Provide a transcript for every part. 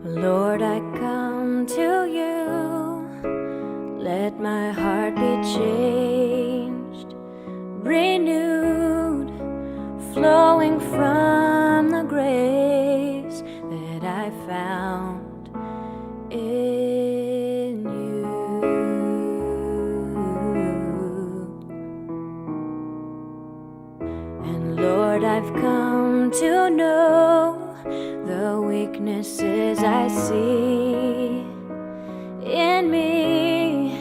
Lord, I come to you, let my heart be changed, renewed, flowing from the grace that I found in you. And Lord, I've come to know the weaknesses I see in me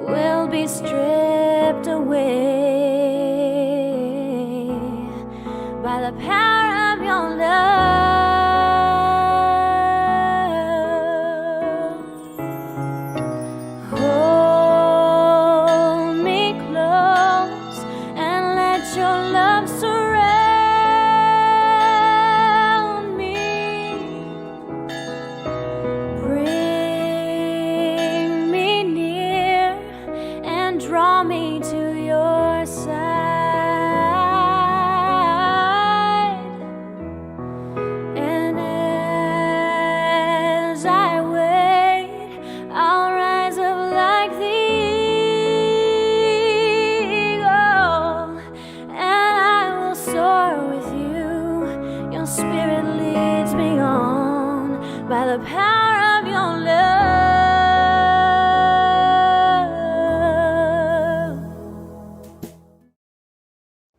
will be stripped away by the power of your love. Hold me close and let your love surround me. Bring me near and draw me to your side. And as I wait, I'll rise up like the eagle, and I will soar with you. Your spirit leads me on by the power of your love.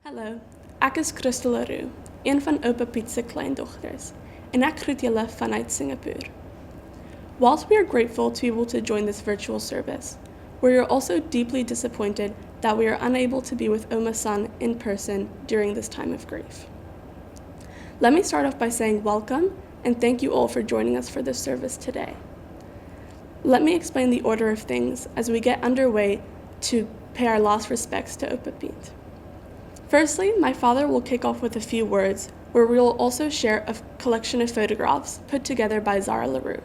Hallo, ek is Christel Leroux, een van Oupa Piet se kleindogters, en ek groet julle vanuit Singapore. Whilst we are grateful to be able to join this virtual service, we are also deeply disappointed that we are unable to be with Oma-san in person during this time of grief. Let me start off by saying welcome and thank you all for joining us for this service today. Let me explain the order of things as we get underway to pay our last respects to Oupa Piet. Firstly, my father will kick off with a few words where we will also share a collection of photographs put together by Zara Leroux.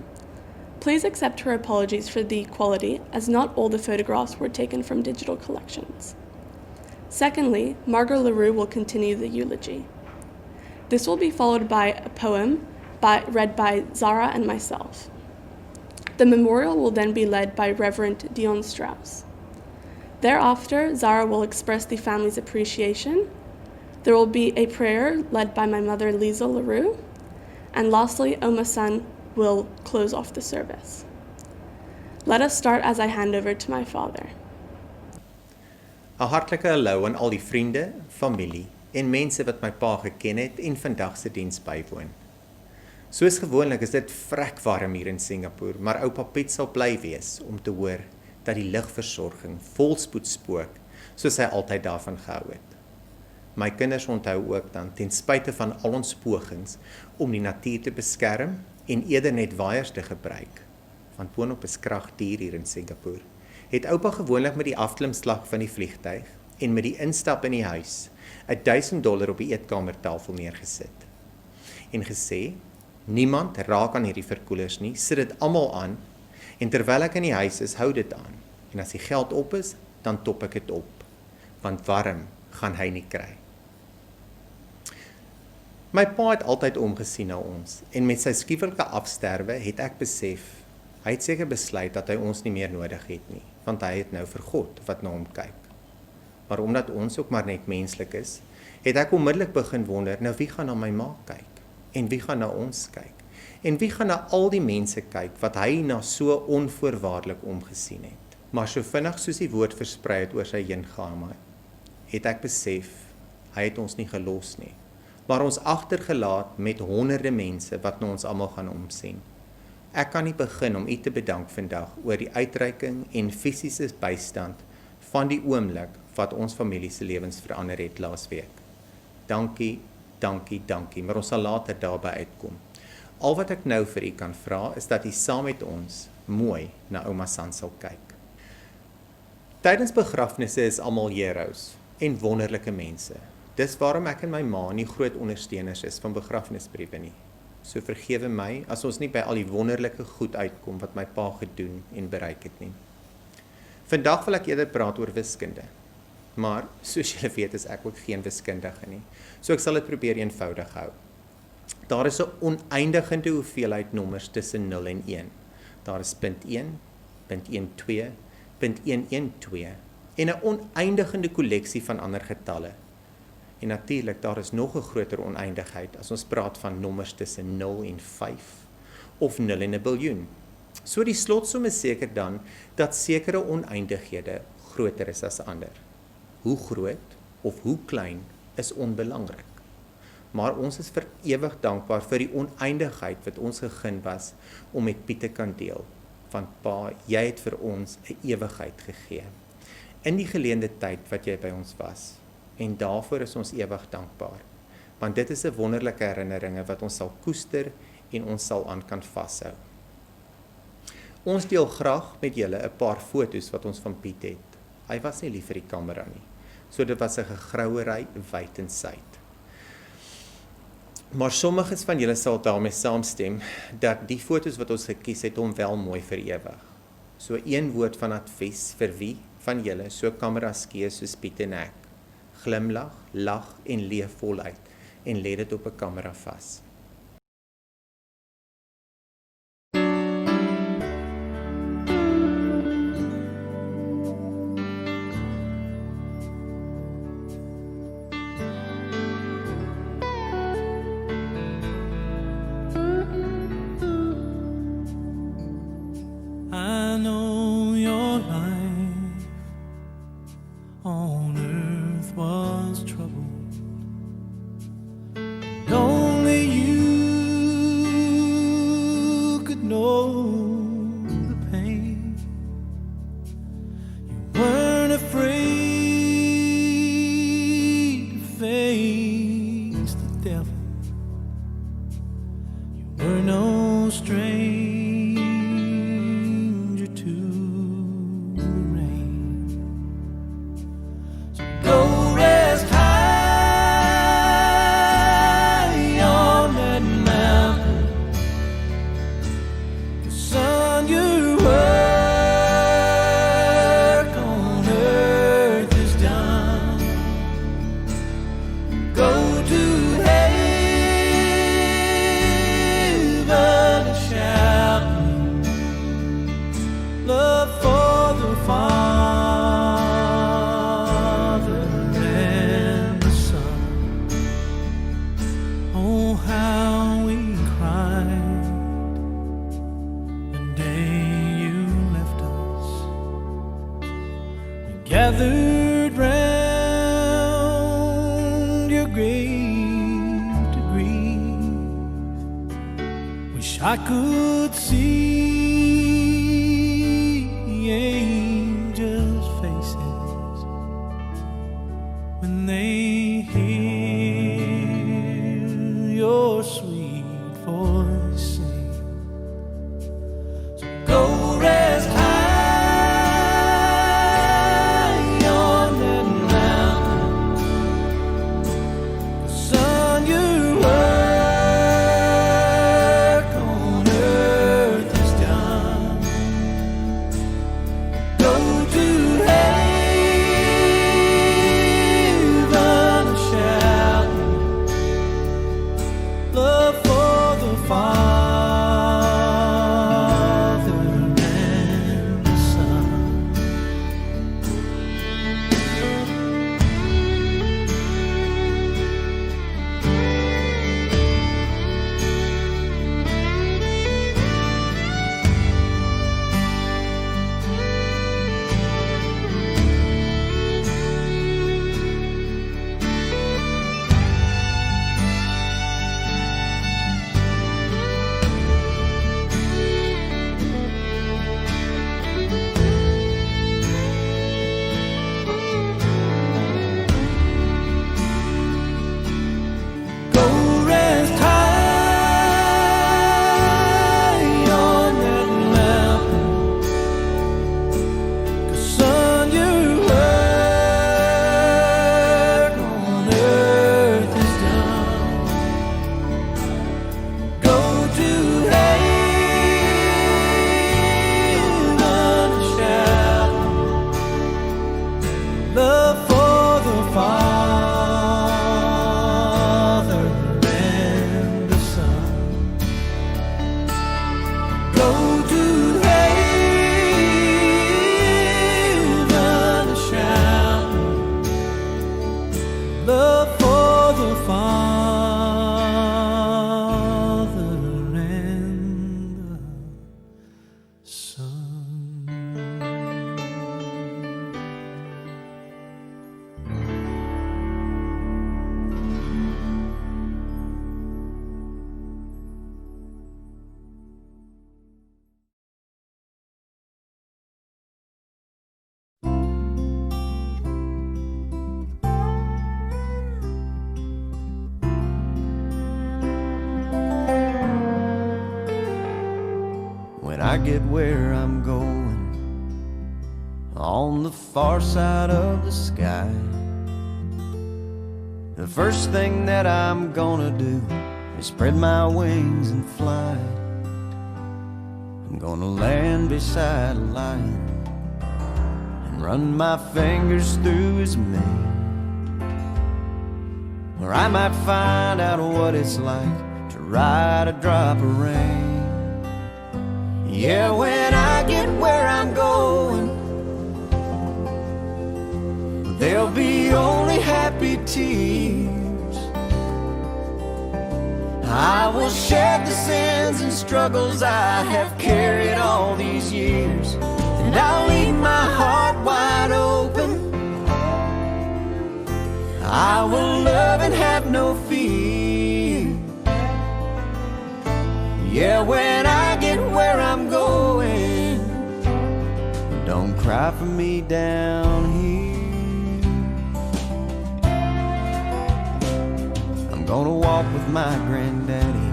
Please accept her apologies for the quality, as not all the photographs were taken from digital collections. Secondly, Margot Leroux will continue the eulogy. This will be followed by a poem read by Zara and myself. The memorial will then be led by Reverend Dion Strauss. Thereafter, Zara will express the family's appreciation. There will be a prayer led by my mother, Lisa Leroux. And lastly, Oma-san will close off the service. Let us start as I hand over to my father. 'n Hartlike hallo aan al die vriende, familie en mense wat my pa geken het en vandag se diens bywoon. Soos gewoonlik is dit vrek warm hier in Singapore, maar oupa Piet sal bly wees om te hoor dat die lugversorging volspoed spook, soos hy altyd daarvan gehou het. My kinders onthou ook dan, ten spyte van al ons pogings om die natuur te beskerm en eerder net waaiers te gebruik, want boonop is krag duur hier in Singapore, het oupa gewoonlik met die afklimslag van die vliegtuig en met die instap in die huis $1000 op die eetkamertafel neergesit. En gesê, niemand raak aan hierdie verkoelers nie, sit dit almal aan, en terwyl ek in die huis is, hou dit aan. En as die geld op is, dan top ek dit op, want warm gaan hy nie kry. My pa het altyd omgesien na ons, en met sy skiewelike afsterwe het ek besef, hy het seker besluit dat hy ons nie meer nodig het nie, want hy het nou vir God wat na hom kyk. Maar omdat ons ook maar net menslik is, het ek onmiddellik begin wonder, nou wie gaan na my ma kyk? En wie gaan na ons kyk? En wie gaan na al die mense kyk, wat hy na so onvoorwaardelik omgesien het? Maar so vinnig soos die woord versprei het oor sy heengaan, het ek besef, hy het ons nie gelos nie, maar ons agtergelaat met honderde mense wat na ons almal gaan omsien. Ek kan nie begin om u te bedank vandag oor die uitreiking en fisiese bystand van die oomblik wat ons familie se lewens verander het laasweek. Dankie, dankie, dankie, maar ons sal later daarby uitkom. Al wat ek nou vir u kan vra is dat u saam met ons mooi na Oma-san sal kyk. Tydens begrafnisse is almal heroes en wonderlike mense. Dis waarom ek en my ma nie groot ondersteuners is van begrafnisbriewe nie. So vergewe my as ons nie by al die wonderlike goed uitkom wat my pa gedoen en bereik het nie. Vandag wil ek eerder praat oor wiskunde. Maar soos julle weet is ek ook geen wiskundige nie. So ek sal dit probeer eenvoudig hou. Daar is 'n oneindige hoeveelheid nommers tussen 0 en 1. Daar is punt 1, punt 12, punt 112 en 'n oneindige kolleksie van ander getalle. En natuurlik, daar is nog 'n groter oneindigheid as ons praat van nommers tussen 0 en 5 of 0 en 'n biljoen. So die slotsom is seker dan dat sekere oneindighede groter is as ander. Hoe groot of hoe klein is onbelangrik. Maar ons is vir ewig dankbaar vir die oneindigheid wat ons gegeen was om met Piet te kan deel. Want Pa, jy het vir ons 'n ewigheid gegee. In die geleende tyd wat jy by ons was. En daarvoor is ons ewig dankbaar. Want dit is 'n wonderlike herinneringe wat ons sal koester en ons sal aan kan vashou. Ons deel graag met julle 'n paar foto's wat ons van Piet het. Hy was nie lief vir die kamera nie. So dit was 'n gegrouery wyd en suid. Maar sommiges van julle sal daarmee saamstem dat die foto's wat ons gekies het hom wel mooi vir ewig. So een woord van advies vir wie van julle so kamera skeer soos Piet en ek. Glimlag, lag en leef voluit en lê dit op 'n kamera vas. I know your life on earth was troubled. Only you could know the pain. You weren't afraid to face the devil. You were no stranger to the rain. So go rest high on that mountain. The sun, your work on earth is done. Go to heaven and shout love for the Father and the Son. Oh, how we cried the day you left us. We gathered round your grave to grieve. Wish I could see angels' faces when they hear your sweet voice sing. So go rest high on that mountain. The sun, your work on earth is done. I get where I'm going, on the far side of the sky, the first thing that I'm gonna do is spread my wings and fly. I'm gonna land beside a lion and run my fingers through his mane, or I might find out what it's like to ride a drop of rain. Yeah, when I get where I'm going, there'll be only happy tears. I will shed the sins and struggles I have carried all these years, and I'll leave my heart wide open. I will love and have no fear. Yeah, when I get where I'm going, don't cry for me down here. I'm gonna walk with my granddaddy,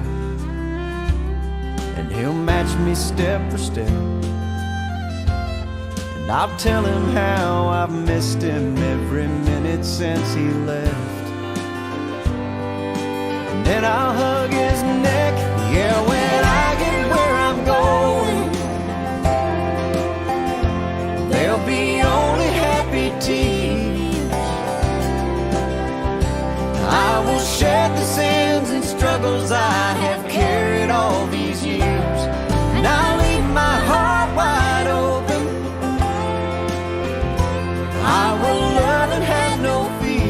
and he'll match me step for step, and I'll tell him how I've missed him every minute since he left. And then I'll hug his neck. Yeah, when I get where I'm going, there'll be only happy tears. I will shed the sins and struggles I have carried all these years, and I'll leave my heart wide open. I will love and have no fear.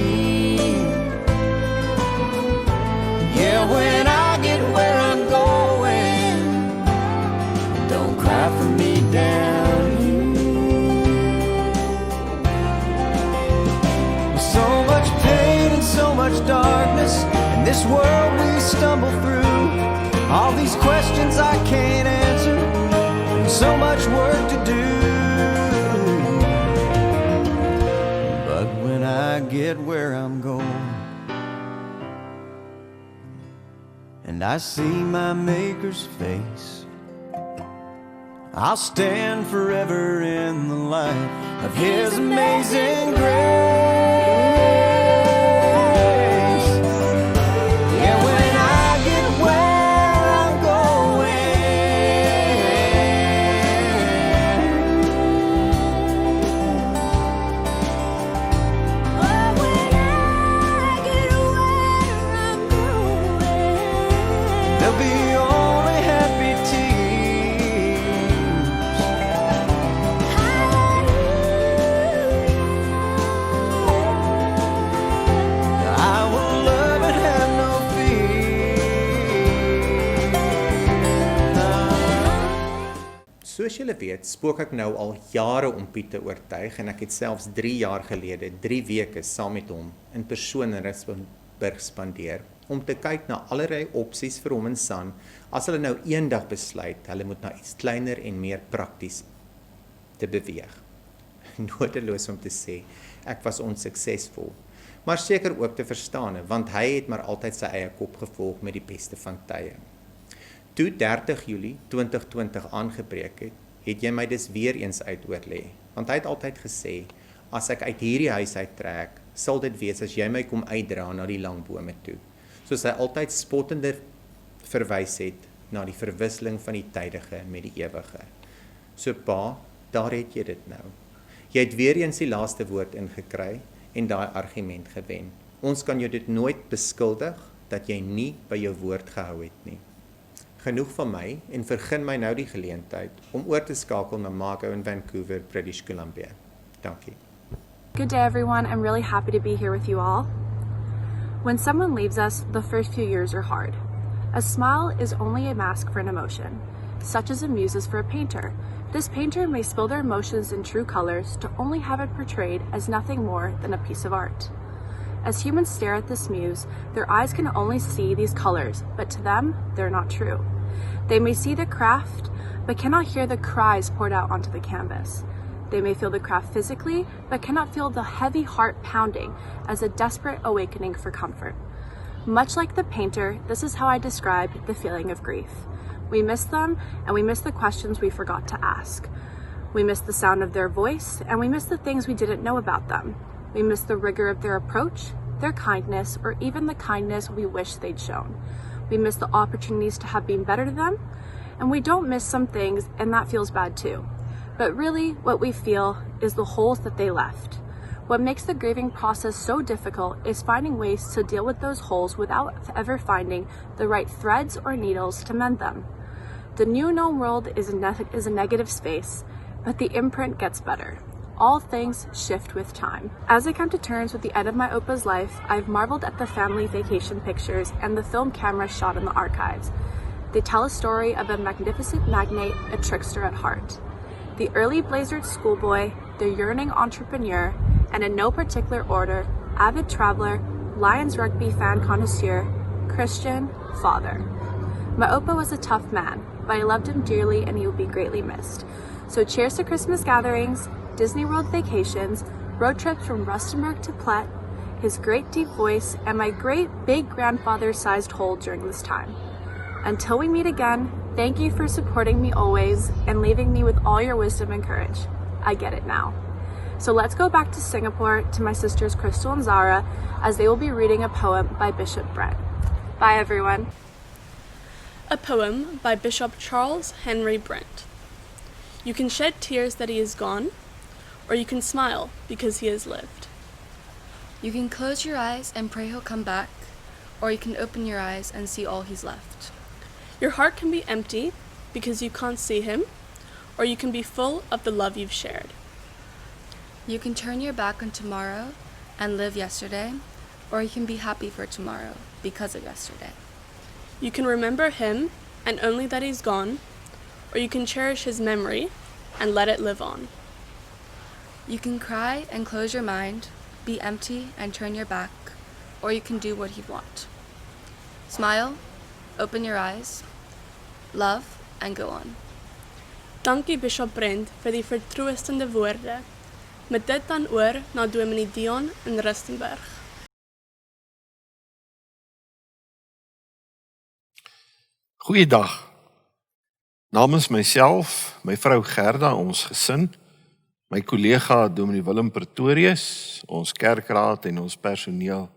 Yeah, when I get where I'm going, don't cry for me down here. So much pain and so much darkness in this world we stumble through. All these questions I can't answer, and so much work to do. But when I get where I'm going, and I see my Maker's face, I'll stand forever in the light of His amazing grace. Yeah, when I get where I'm going, there'll be only happy tears. I will love and have no fear. Soos julle weet, spook ek nou al jare om Piet te oortuig, en ek het selfs 3 jaar gelede 3 weke saam met hom in persoon in Rustenburg spandeer, om te kyk na allerlei opsies vir hom en San, as hulle nou eendag besluit, hulle moet na iets kleiner en meer prakties te beweeg. Nodeloos om te sê, ek was onsuksesvol, maar seker ook te verstaan, want hy het maar altyd sy eie kop gevolg met die beste van tye. Toe 30 Julie 2020 aangebreek het, het jy my dus weer eens uitoorlê, want hy het altyd gesê, as ek uit hierdie huis uittrek, sal dit wees as jy my kom uitdra na die langbome toe, soos hy altyd spottender verwys het na die verwisseling van die tydige met die ewige. So pa, daar het jy dit nou. Jy het weer eens die laaste woord ingekry en daai argument gewen. Ons kan jou dit nooit beskuldig dat jy nie by jou woord gehou het nie. Genoeg van my en vergun my nou die geleentheid om oor te skakel na Margo in Vancouver, British Columbia. Dankie. Good day, everyone. I'm really happy to be here with you all. When someone leaves us, the first few years are hard. A smile is only a mask for an emotion, such as a muse is for a painter. This painter may spill their emotions in true colors to only have it portrayed as nothing more than a piece of art. As humans stare at this muse, their eyes can only see these colors, but to them, they're not true. They may see the craft, but cannot hear the cries poured out onto the canvas. They may feel the craft physically, but cannot feel the heavy heart pounding as a desperate awakening for comfort. Much like the painter, this is how I describe the feeling of grief. We miss them, and we miss the questions we forgot to ask. We miss the sound of their voice, and we miss the things we didn't know about them. We miss the rigor of their approach, their kindness, or even the kindness we wish they'd shown. We miss the opportunities to have been better to them, and we don't miss some things, and that feels bad too. But really, what we feel is the holes that they left. What makes the grieving process so difficult is finding ways to deal with those holes without ever finding the right threads or needles to mend them. The new known world is a negative space, but the imprint gets better. All things shift with time. As I come to terms with the end of my Opa's life, I've marveled at the family vacation pictures and the film cameras shot in the archives. They tell a story of a magnificent magnate, a trickster at heart. The early blazered schoolboy, the yearning entrepreneur, and in no particular order, avid traveler, Lions rugby fan connoisseur, Christian, father. My Opa was a tough man, but I loved him dearly and he will be greatly missed. So cheers to Christmas gatherings, Disney World vacations, road trips from Rustenburg to Plett, his great deep voice, and my great big grandfather-sized hole during this time. Until we meet again, thank you for supporting me always and leaving me with all your wisdom and courage. I get it now. So let's go back to Singapore to my sisters Crystal and Zara as they will be reading a poem by Bishop Brent. Bye everyone. A poem by Bishop Charles Henry Brent. You can shed tears that he is gone, or you can smile because he has lived. You can close your eyes and pray he'll come back, or you can open your eyes and see all he's left. Your heart can be empty because you can't see him, or you can be full of the love you've shared. You can turn your back on tomorrow and live yesterday, or you can be happy for tomorrow because of yesterday. You can remember him and only that he's gone, or you can cherish his memory and let it live on. You can cry and close your mind, be empty and turn your back, or you can do what you want. Smile, open your eyes, love, and go on. Dankie Bishop Brent vir die vertroostende woorde. Met dit dan oor na Dominee Dion in Rustenburg. Goeiedag. Namens myself, my vrou Gerda, ons gesin, my kollega Dominee Willem Pretorius, ons kerkraad en ons personeel,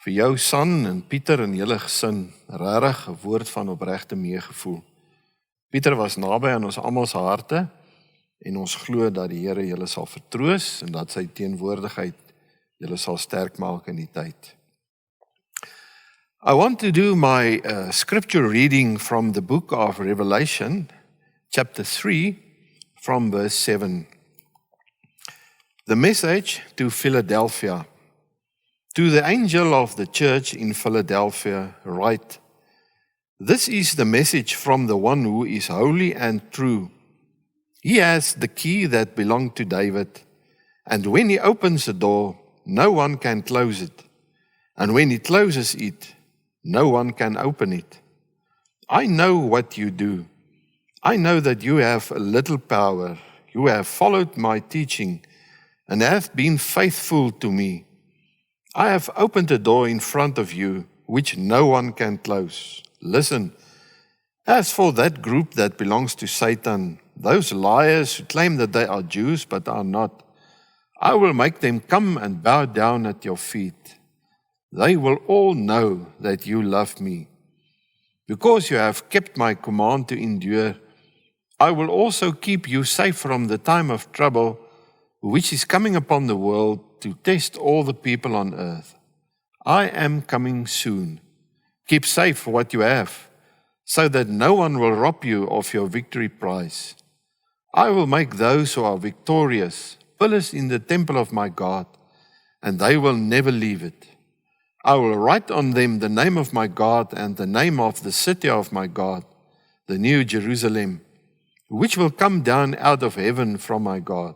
vir jou San en Pieter en julle gesin, regtig 'n woord van opregte meegevoel. Pieter was naby aan ons almal se harte en ons glo dat die Here julle sal vertroos en dat sy teenwoordigheid julle sal sterk maak in die tyd. I want to do my scripture reading from the book of Revelation, chapter 3, from verse 7. The message to Philadelphia. To the angel of the church in Philadelphia, write, This is the message from the one who is holy and true. He has the key that belonged to David, and when he opens the door, no one can close it, and when he closes it, no one can open it. I know what you do. I know that you have a little power. You have followed my teaching and have been faithful to me. I have opened a door in front of you, which no one can close. Listen, as for that group that belongs to Satan, those liars who claim that they are Jews but are not, I will make them come and bow down at your feet. They will all know that you love me. Because you have kept my command to endure, I will also keep you safe from the time of trouble, which is coming upon the world to test all the people on earth. I am coming soon. Keep safe what you have, so that no one will rob you of your victory prize. I will make those who are victorious pillars in the temple of my God, and they will never leave it. I will write on them the name of my God and the name of the city of my God, the New Jerusalem, which will come down out of heaven from my God.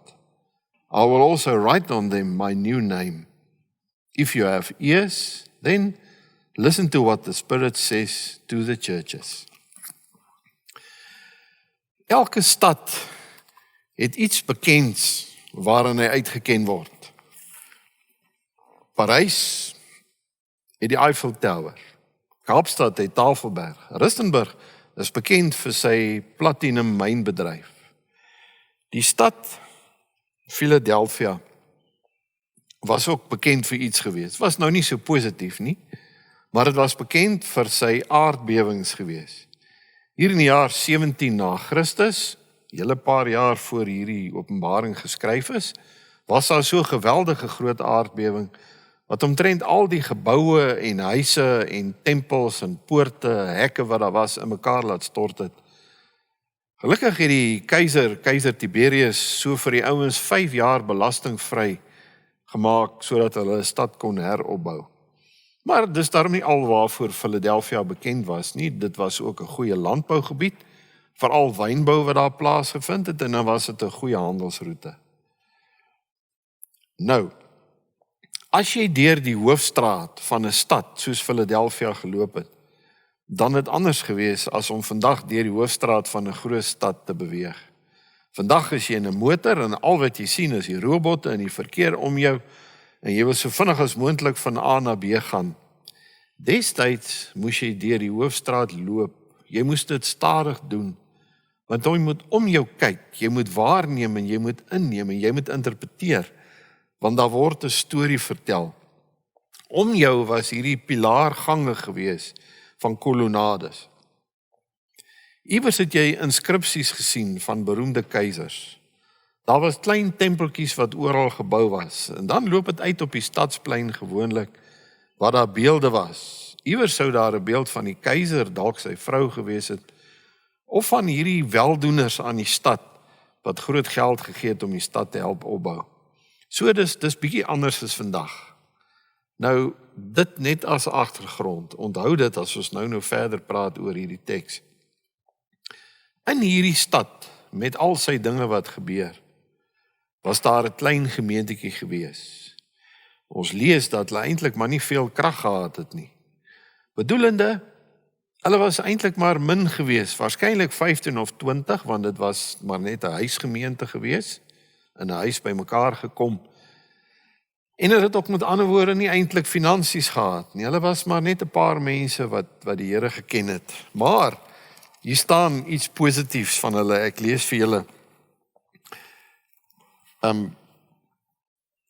I will also write on them my new name. If you have ears, then listen to what the Spirit says to the churches. Elke stad het iets bekends waarin hy uitgeken word. Parys het die Eiffel Tower. Kaapstad het Tafelberg. Rustenburg is bekend vir sy platinum mynbedryf. Die stad Philadelphia was ook bekend vir iets gewees. Was nou nie so positief nie, maar het was bekend vir sy aardbewings gewees. Hier in die jaar 17 na Christus, hele paar jaar voor hierdie openbaring geskryf is, was daar so 'n geweldige groot aardbewing, wat omtrent al die geboue en huise en tempels en poorte, hekke wat daar was, in mekaar laat stort het. Gelukkig het die keiser Tiberius, so vir die ouens 5 jaar belastingvry gemaak, sodat hulle 'n stad kon heropbou. Maar dis daarom nie al waarvoor Philadelphia bekend was nie. Dit was ook 'n goeie landbougebied, veral wynbou wat daar plaasgevind het, en dan was dit 'n goeie handelsroete. Nou, as jy deur die hoofstraat van 'n stad soos Philadelphia geloop het, dan het anders gewees as om vandag deur die hoofstraat van 'n groot stad te beweeg. Vandag is jy in 'n motor en al wat jy sien is die robotte en die verkeer om jou, en jy wil so vinnig as moontlik van A na B gaan. Destyds moes jy deur die hoofstraat loop. Jy moes dit stadig doen, want jy moet om jou kyk, jy moet waarneem en jy moet inneem en jy moet interpreteer, want daar word 'n storie vertel. Om jou was hierdie pilaargange gewees van kolonnades. Iewers het jy inskripsies gesien van beroemde keisers. Daar was klein tempeltjies wat oral gebou was, en dan loop dit uit op die stadsplein gewoonlik, waar daar beelde was. Iewers sou daar 'n beeld van die keiser, dalk sy vrou gewees het, of van hierdie weldoeners aan die stad, wat groot geld gegee het om die stad te help opbou. So dis bietjie anders as vandag. Nou, dit net as agtergrond, onthou dit as ons nou verder praat oor hierdie teks. In hierdie stad, met al sy dinge wat gebeur, was daar 'n klein gemeentetjie gewees. Ons lees dat hulle eintlik maar nie veel krag gehad het nie. Bedoelende, hulle was eintlik maar min gewees, waarskynlik 15 of 20, want dit was maar net 'n huisgemeente gewees, in 'n huis bymekaar gekom. En hulle het ook met ander woorde nie eintlik finansies gehad nie. Hulle was maar net 'n paar mense wat die Here geken het. Maar hier staan iets positiefs van hulle. Ek lees vir julle.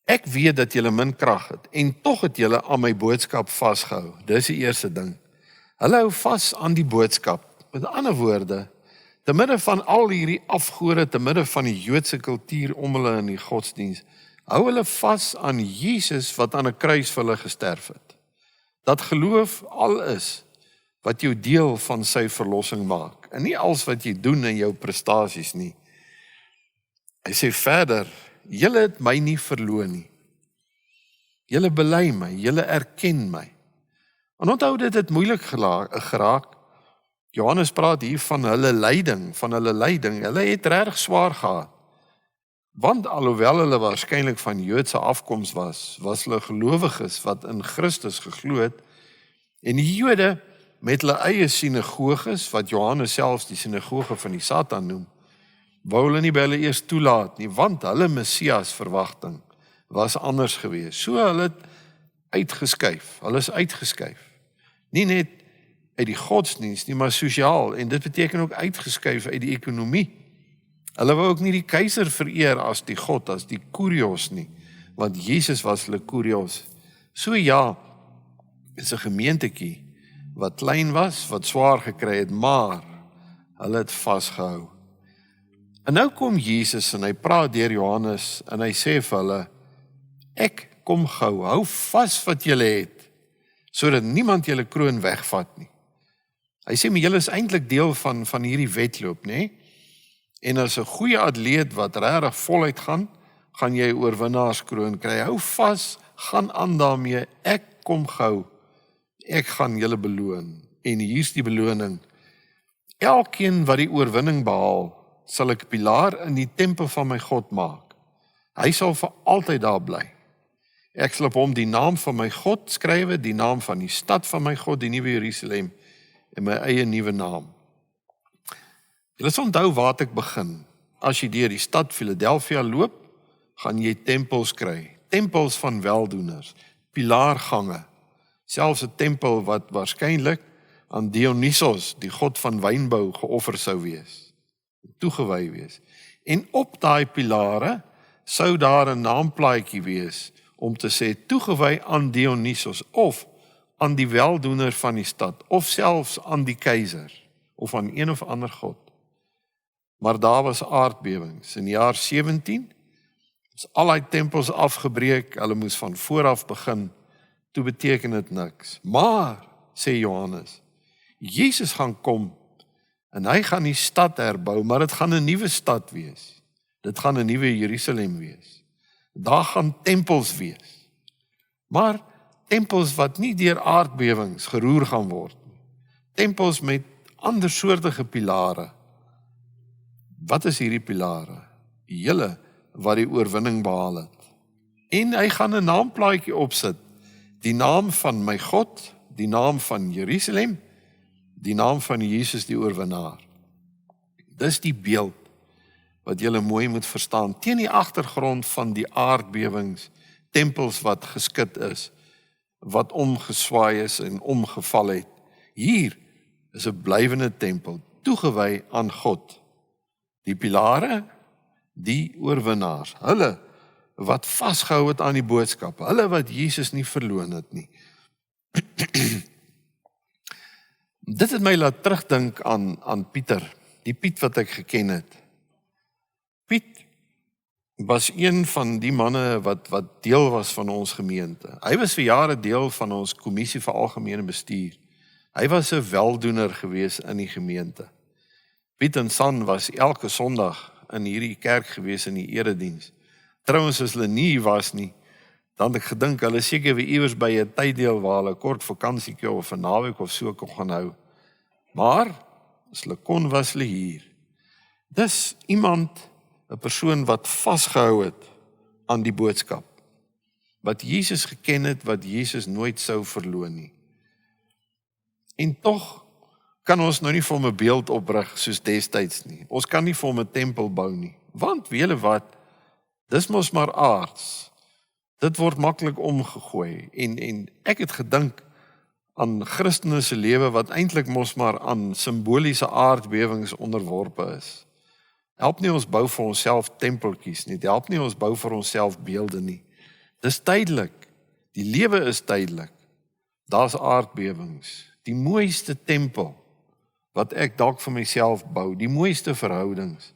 Ek weet dat julle min krag het en tog het julle aan my boodskap vasgehou. Dis die eerste ding. Hulle hou vas aan die boodskap. Met ander woorde, te midde van al hierdie afgode, te midde van die Joodse kultuur om hulle in die godsdiens, hou hulle vas aan Jesus wat aan 'n kruis vir hulle gesterf het. Dat geloof al is wat jou deel van sy verlossing maak, en nie als wat jy doen in jou prestasies nie. Hy sê verder, julle het my nie verloon nie. Julle bely my, julle erken my. En onthou dit het moeilik geraak. Johannes praat hier van hulle lyding, Hulle het regtig swaar gehad. Want alhoewel hulle waarskynlik van Joodse afkoms was hulle gelowiges wat in Christus geglo het, en die Jode met hulle eie sinagoges, wat Johannes selfs die sinagoge van die Satan noem, wou hulle nie by hulle eers toelaat nie, want hulle Messias verwagting was anders gewees. So hulle het uitgeskuif, hulle is uitgeskuif. Nie net uit die godsdienst nie, maar sosiaal, en dit beteken ook uitgeskuif uit die ekonomie. Hulle wou ook nie die keiser vereer as die God, as die Kurios nie, want Jesus was hulle Kurios. So ja, is 'n gemeentetjie wat klein was, wat swaar gekry het, maar hulle het vasgehou. En nou kom Jesus en hy praat deur Johannes en hy sê vir hulle, ek kom gou, hou vas wat julle het, sodat niemand julle kroon wegvat nie. Hy sê, maar julle is eintlik deel van hierdie wedloop, nê? En as 'n goeie atleet wat regtig voluit gaan jy oorwinnaarskroon kry. Hou vas, gaan aan daarmee, ek kom gou. Ek gaan julle beloon. En hier's die beloning. Elkeen wat die oorwinning behaal, sal ek 'n pilaar in die tempel van my God maak. Hy sal vir altyd daar bly. Ek sal op hom die naam van my God skrywe, die naam van die stad van my God, die nuwe Jerusalem, en my eie nuwe naam. Julle sal onthou waar ek begin. As jy deur die stad Philadelphia loop, gaan jy tempels kry. Tempels van weldoeners, pilaargange. Selfs 'n tempel wat waarskynlik aan Dionysos, die god van wynbou, geoffer sou wees, toegewy wees. En op daai pilare sou daar 'n naamplaatjie wees om te sê toegewy aan Dionysos of aan die weldoener van die stad of selfs aan die keiser of aan een of ander god. Maar daar was aardbewings. In die jaar 17 is al die tempels afgebreek, hulle moes van vooraf begin, toe beteken dit niks. Maar, sê Johannes, Jesus gaan kom en hy gaan die stad herbou, maar dit gaan 'n nuwe stad wees. Dit gaan 'n nuwe Jerusalem wees. Daar gaan tempels wees. Maar tempels wat nie deur aardbewings geroer gaan word nie. Tempels met ander soortige pilare. Wat is hierdie pilare? Die hele wat die oorwinning behaal het. En hy gaan 'n naamplaatjie opsit. Die naam van my God, die naam van Jerusalem, die naam van Jesus die oorwinnaar. Dis die beeld wat julle mooi moet verstaan, teen die agtergrond van die aardbewings, tempels wat geskit is, wat omgeswaai is en omgeval het. Hier is 'n blywende tempel, toegewy aan God. Die pilare, die oorwinnaars, hulle wat vasgehou het aan die boodskap, hulle wat Jesus nie verloon het nie. Dit het my laat terugdink aan Pieter, die Piet wat ek geken het. Piet was een van die manne wat deel was van ons gemeente. Hy was vir jare deel van ons kommissie vir algemene bestuur. Hy was 'n weldoener gewees in die gemeente. Piet en San was elke Sondag in hierdie kerk gewees in die erediens. Trouwens, as hulle nie was nie, dan het ek gedink, hulle seker weer iewers by 'n tyddeel waar hulle kort vakansietjie of 'n naweek of so kon gaan hou. Maar, as hulle kon, was hulle hier. Dis iemand, 'n persoon wat vasgehou het aan die boodskap. Wat Jesus geken het, wat Jesus nooit sou verloon nie. En tog kan ons nou nie vir hom 'n beeld oprig soos destyds nie. Ons kan nie vir hom 'n tempel bou nie. Want, weet julle wat, dis mos maar aards. Dit word maklik omgegooi. En ek het gedink aan Christene se lewe wat eintlik mos maar aan simboliese aardbewings onderworpe is. Help nie ons bou vir onsself tempeltjies nie. Help nie ons bou vir onsself beelde nie. Dis tydelik. Die lewe is tydelik. Daar's aardbewings. Die mooiste tempel wat ek dalk vir myself bou, die mooiste verhoudings.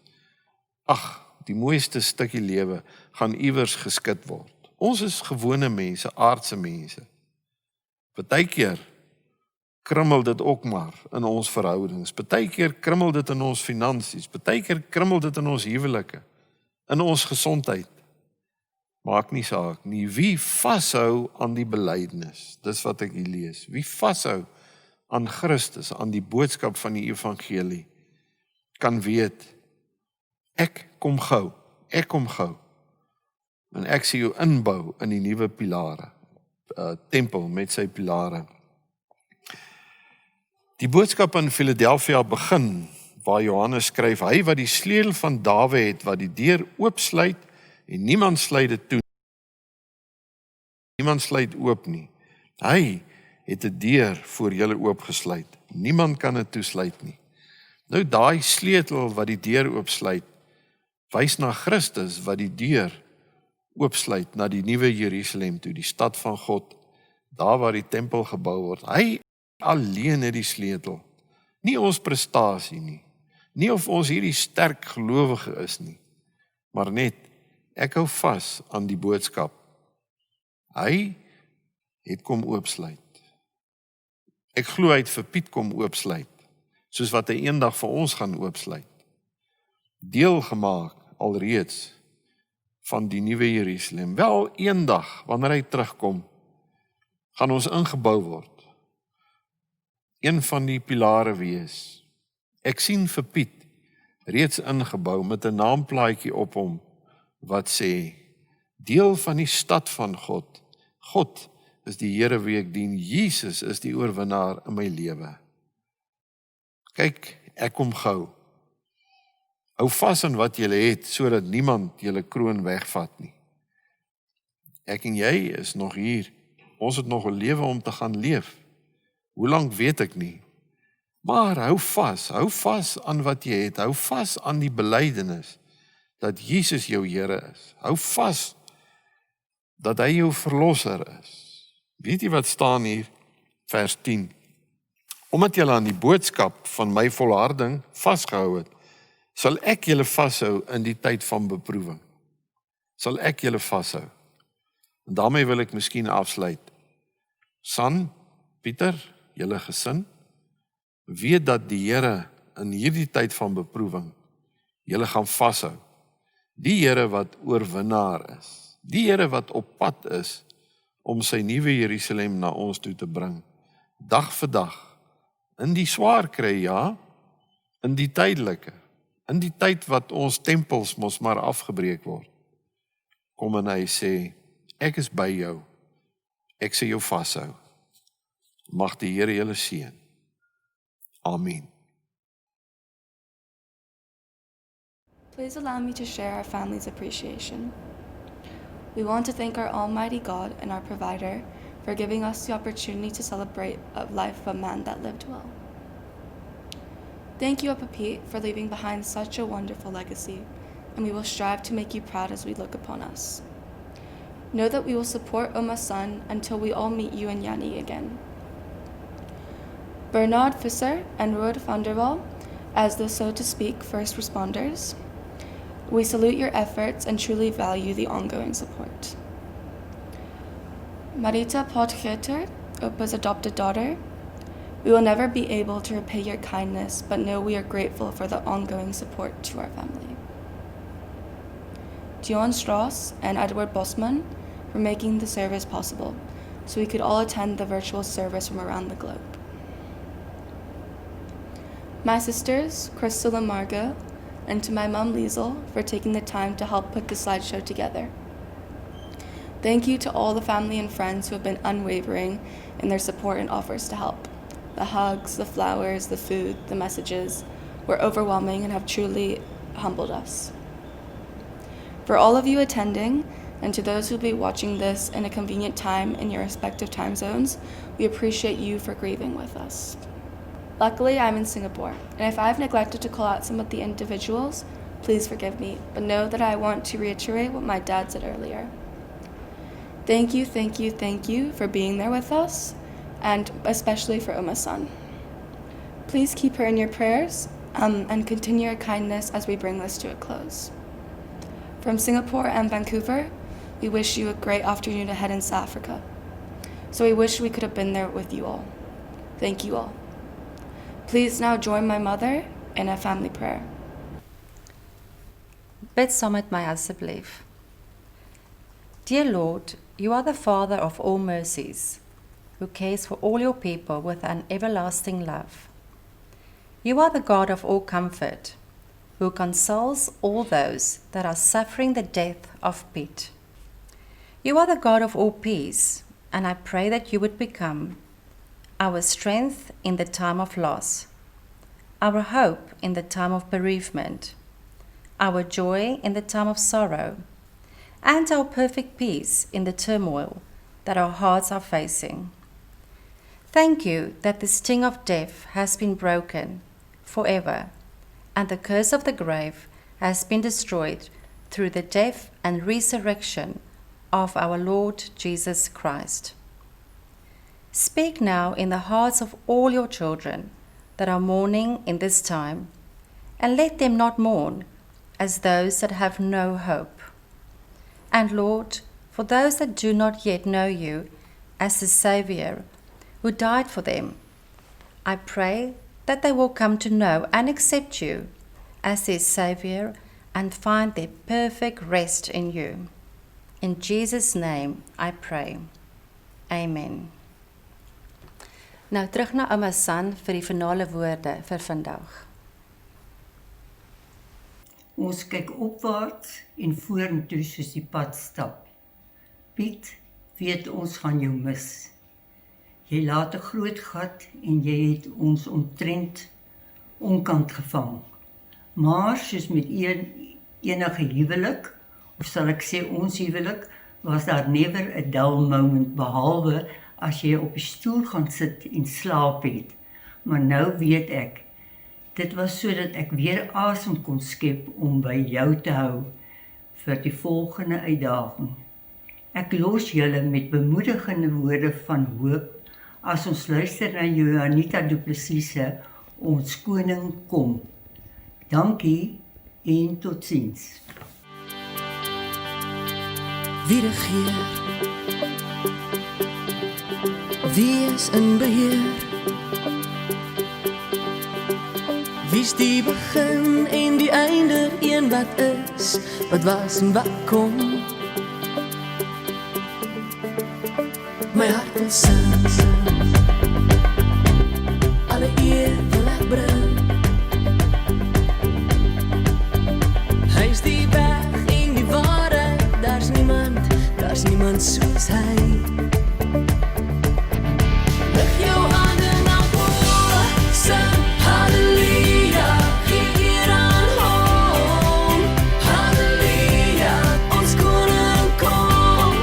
Ag, die mooiste stukkie lewe gaan iewers geskit word. Ons is gewone mense, aardse mense. Partykeer krummel dit ook maar in ons verhoudings. Partykeer krummel dit in ons finansies. Partykeer krummel dit in ons huwelike, in ons gesondheid. Maak nie saak nie. Wie vashou aan die belydenis? Dis wat ek hier lees. Wie vashou aan Christus, aan die boodskap van die evangelie, kan weet, ek kom gou. En ek sien jou inbou in die nuwe pilare, tempel met sy pilare. Die boodskap in Philadelphia begin, waar Johannes skryf, hy wat die sleutel van Dawe het, wat die deur oopsluit, en niemand sluit dit toe. Niemand sluit oop nie. Hy het 'n deur voor julle oopgesluit. Niemand kan dit toesluit nie. Nou daai sleutel wat die deur oopsluit, wys na Christus wat die deur oopsluit na die nuwe Jerusalem toe, die stad van God, daar waar die tempel gebou word. Hy alleen het die sleutel. Nie ons prestasie nie. Nie of ons hierdie sterk gelowige is nie. Maar net, ek hou vas aan die boodskap. Hy het kom oopsluit. Ek glo hy het vir Piet kom oopsluit, soos wat hy eendag vir ons gaan oopsluit. Deel gemaak alreeds van die nuwe Jerusalem. Wel, eendag, wanneer hy terugkom, gaan ons ingebou word. Een van die pilare wees. Ek sien vir Piet reeds ingebou met 'n naamplaatjie op hom wat sê, deel van die stad van God. God is die Here wie ek dien. Jesus is die oorwinnaar in my lewe. Kyk, ek kom gou. Hou vas aan wat jy het, sodat niemand julle kroon wegvat nie. Ek en jy is nog hier. Ons het nog 'n lewe om te gaan leef. Hoe lank weet ek nie, Maar hou vas aan wat jy het, hou vas aan die belydenis, dat Jesus jou Here is. Hou vas dat hy jou verlosser is. Weet jy wat staan hier? Vers 10. Omdat julle aan die boodskap van my volharding vasgehou het, sal ek julle vashou in die tyd van beproewing. Sal ek julle vashou. En daarmee wil ek miskien afsluit. San, Pieter, julle gesin, weet dat die Here in hierdie tyd van beproewing julle gaan vashou. Die Here wat oorwinnaar is. Die Here wat op pad is om sy nuwe Jerusalem na ons toe te bring. Dag vir dag. In die swaar kry, ja. In die tydelike. In die tyd wat ons tempels mos maar afgebreek word. Kom en hy sê, ek is by jou. Ek sal jou vashou. Mag die Here julle seën. Amen. Please allow me to share our family's appreciation. We want to thank our Almighty God and our provider for giving us the opportunity to celebrate a life of a man that lived well. Thank you, Papa Pete, for leaving behind such a wonderful legacy, and we will strive to make you proud as we look upon us. Know that we will support Oma's son until we all meet you and Yanni again. Bernard Visser and Ruud van der Waal, as the so to speak first responders, we salute your efforts and truly value the ongoing support. Marita Potgieter, Opa's adopted daughter, we will never be able to repay your kindness, but know we are grateful for the ongoing support to our family. Dion Strauss and Edward Bosman for making the service possible, so we could all attend the virtual service from around the globe. My sisters, Crystal and Margot, and to my mom, Liesel, for taking the time to help put the slideshow together. Thank you to all the family and friends who have been unwavering in their support and offers to help. The hugs, the flowers, the food, the messages were overwhelming and have truly humbled us. For all of you attending, and to those who will be watching this in a convenient time in your respective time zones, we appreciate you for grieving with us. Luckily, I'm in Singapore, and if I've neglected to call out some of the individuals, please forgive me, but know that I want to reiterate what my dad said earlier. Thank you for being there with us, and especially for Oma's son. Please keep her in your prayers, and continue your kindness as we bring this to a close. From Singapore and Vancouver, we wish you a great afternoon ahead in South Africa. So we wish we could have been there with you all. Thank you all. Please now join my mother in a family prayer. Bid saam met my asseblief. Dear Lord, you are the Father of all mercies, who cares for all your people with an everlasting love. You are the God of all comfort, who consoles all those that are suffering the death of Pete. You are the God of all peace, and I pray that you would become our strength in the time of loss, our hope in the time of bereavement, our joy in the time of sorrow, and our perfect peace in the turmoil that our hearts are facing. Thank you that the sting of death has been broken forever, and the curse of the grave has been destroyed through the death and resurrection of our Lord Jesus Christ. Speak now in the hearts of all your children that are mourning in this time, and let them not mourn as those that have no hope. And Lord, for those that do not yet know you as the Saviour who died for them, I pray that they will come to know and accept you as their Saviour and find their perfect rest in you. In Jesus' name I pray. Amen. Nou terug na Ouma San vir die finale woorde vir vandag. Ons kyk opwaarts en vorentoe soos die pad stap. Piet, weet ons gaan jou mis. Jy laat 'n groot gat en jy het ons omtrent onkant gevang. Maar soos met enige huwelik, of sal ek sê ons huwelik, was daar never a dull moment behalwe as jy op die stoel gaan sit en slaap het. maar nou weet ek, dit was sodat ek weer asem kon skep om by jou te hou vir die volgende uitdaging. Ek los julle met bemoedigende woorde van hoop as ons luister na Johannita Du Plessis se Ons Koning Kom. Dankie en totsiens. Wie regeer? Wie is in beheer? Wie's die begin en die einde, een wat is, wat was en wat kom? My hart wil sing, alle eer wil ek bring. Hy is die weg en die waarheid, daar's niemand soos hy. Lig jou hande na bo, sing halleluja, gee eer aan hom. Halleluja, ons koning kom,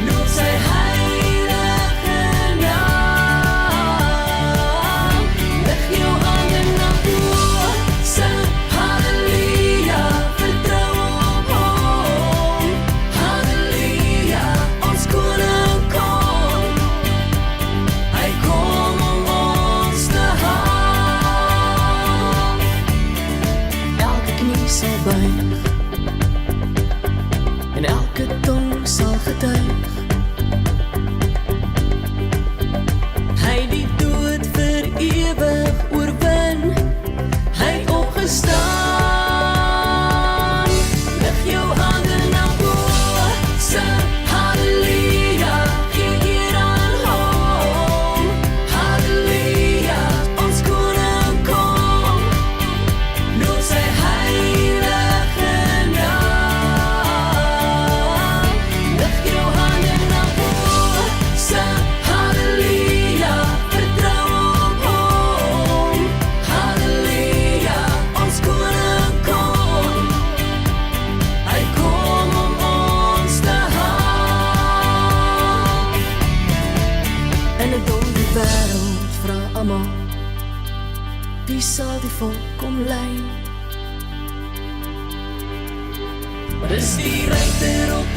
loof sy heilige naam. Lig jou hande na bo, sing halleluja, vertrou op hom. Halleluja, ons koning kom, hy kom om ons te haal. Elke knie sal buig en elke tong sal getuig, hy die dood vir ewig oorwin, hy het opgestaan. Lig jou hande na bo, sing halleluja, gee eer aan hom. Halleluja, ons koning kom, loof sy heilige naam. Lig jou hande na bo, sing halleluja, vertrou op hom. Halleluja, ons koning kom, hy kom om ons te haal. En 'n donker wêreld vra almal, wie sal die volk kom lei? Maar dis die ryter op